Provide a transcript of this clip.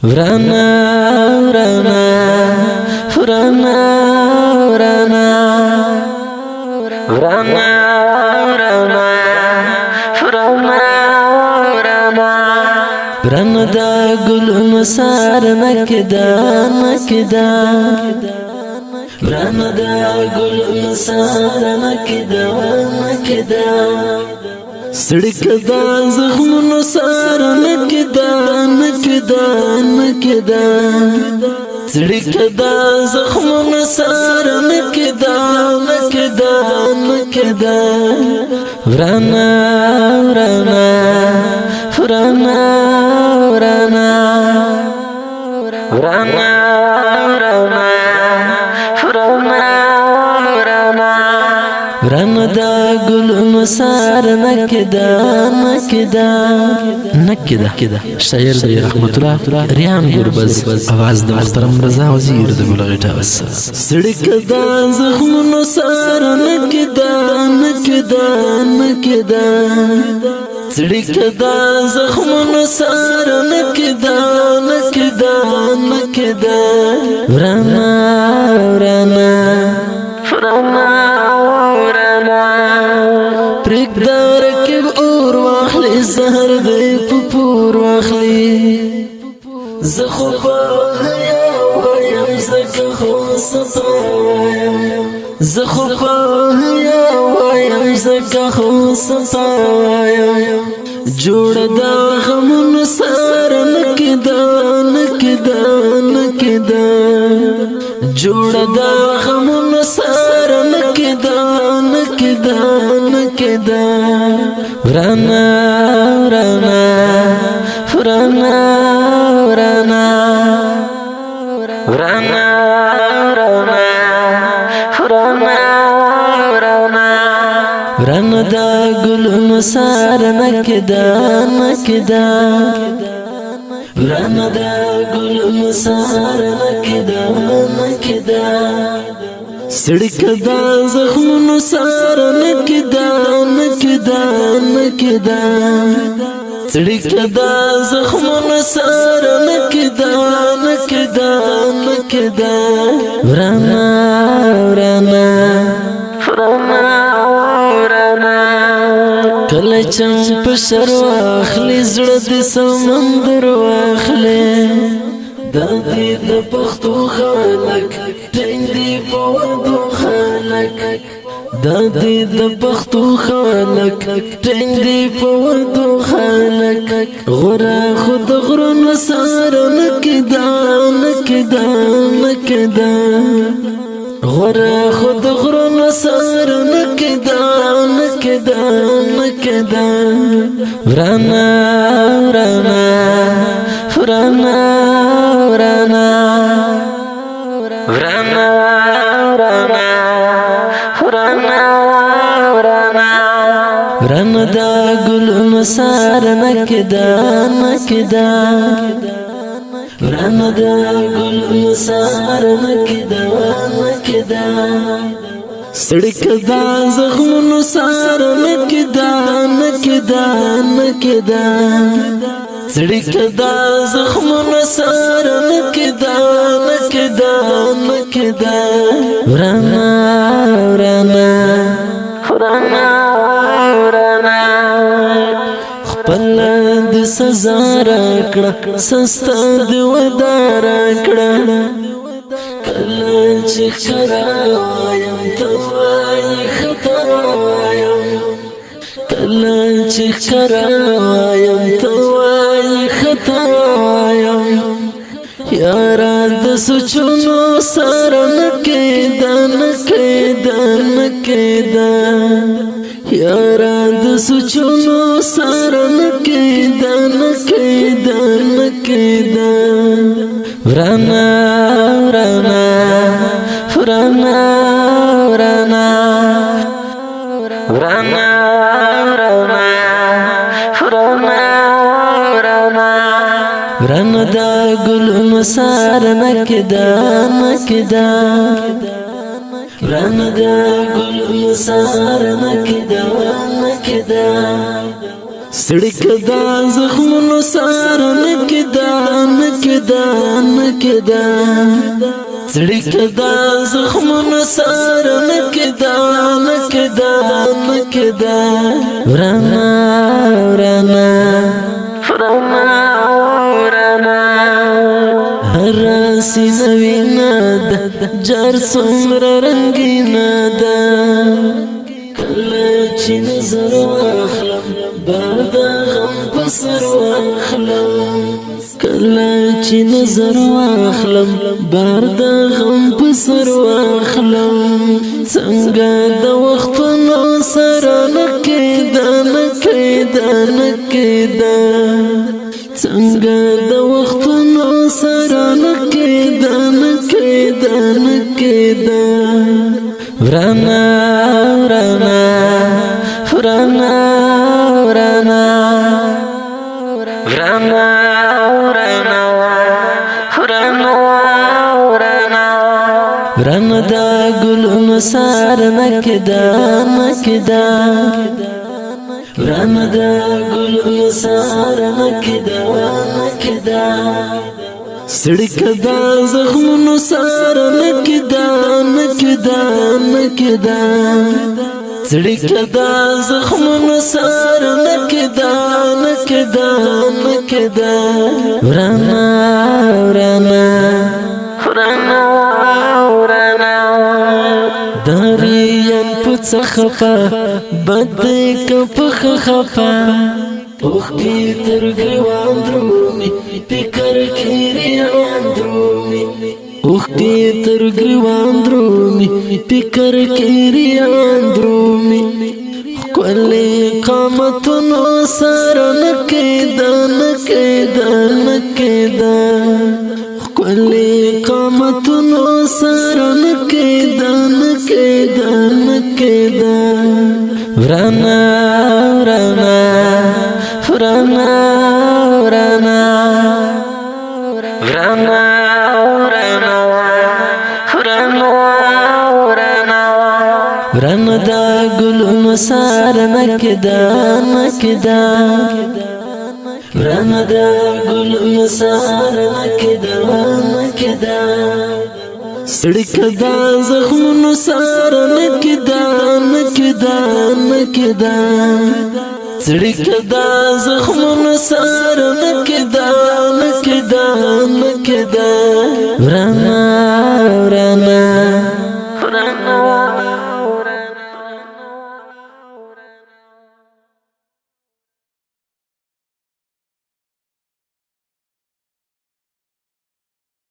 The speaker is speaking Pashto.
ورانه ورانه ورانه ورانه ورانه ورانه دا ګلونو سار نکدا نکدا ورانه دا ګلونو سار نکدا نکدا سړک دا زخمونو سار نکدا نکدا نکدا سړک دا زخمونو سار نکدا نکدا نکدا ورانه ورانه ورانه ورانه ورانه ورانه دا ګلونو سار نکدا نکدا نکدا شاعر دی رحمت الله ریان ګربز आवाज د محترم رضا وزیر د ګلغټا وس سړک دا زخمونو سار نکدا نکدا نکدا سړک دا زخمونو سار نکدا نکدا نکدا ورانه ورانه ورانه پرک دا رکب اور واخلی زهر دی پپور واخلی زخو پاهیا وایم زکا خوصتا وایم زخو پاهیا وایم زکا خوصتا وایم جوڑ دا غمون سار نکدا نکدا نکدا جوڑ دا غمون سار نکدا نکدا نکدا ورانه ورانه ورانه ورانه ورانه ورانه دا ګلونو سار نکدا نکدا ورانه دا ګلونو سار نکدا نکدا سړک دا زخمونو سار نکدا نکدا نکدا سړک دا زخمونو سار نکدا نکدا نکدا ورانه ورانه کله چم په سر واخلي زړه د سمندر واخلي د دې د پښتو خلک ټینګي په ودو خلک د دې د پښتو خلک ټینګي په ودو خلک غره خود غرن سار نکدا نکدا نکدا غره خود غرن سار نکدا نکدا نکدا ورانه ورانه ورانه ورانه ورانه ورانه دا ګلونو سار نکدا نکدا ورانه دا ګلونو سار نکدا نکدا سړک دا زخمونو سار نکدا نکدا نکدا سړک دا زخمونو سار نکدا نکدا نکدا ورانه ورانه ورانه ورانه خپل د سزا راکړه سستا د ودا راکړه کله چې خرایم ته وایي خطا وایم کله چې خرایم ته وایي خطا وایم یارا د سوچونو سره نکدا نکدا نکدا یارا د سوچونو سره نکدا نکدا نکدا ورانه ورانه ورانه ورانه ورانه ورانه دا ګلونو سار نکدا نکدا ورانه دا ګلونو سار نکدا نکدا ستړي کدا زخمونو سار نکدا نکدا نکدا ستړي کدا زخمونو سار نکدا نکدا نکدا ورانه ورانه ورانه ورانه هر سینوینا د جار څومره رنگینا ده کله چې نظر واخلم بار د غم په سر واخلم کله چې نظر واخلم بار د غم په سر واخلم څنګه د وختونو سره نکېده نکېده نکېده څنګه د وختونو سره نکېده نکېده نکېده ورانه ورانه ورانه ورانه ورانه ورانه ورانه ورانه ورانه دا ګلونو سار نکدا نکدا ورانه دا ګلونو سار نکدا نکدا ستړي کدا زخمونو سار نکدا نکدا نکدا ستړي کدا زخمونو سار نکدا نکدا نکدا ورانه ورانه ورانه ورانه دریان پڅ خفا بد کپ خفا اوخ کی تر ګوان درومي فکر کړي اندرومي اوخ کی تر ګوان درومي فکر کړي اندرومي کله قامتونو سره نکدا نکدا نکدا کله قامتونو سره نکدا نکدا نکدا ورانه ورانه ورانه ورانه ورانه ورانه ورانه ورانه ورانه دا ګلونو سار نکدا نکدا ورانه دا ګلونو سار نکدا نکدا ستړي کدا زخمونو سار نکدا نکدا نکدا ستړي کدا زخمونو سار نکدا نکدا نکدا ورانه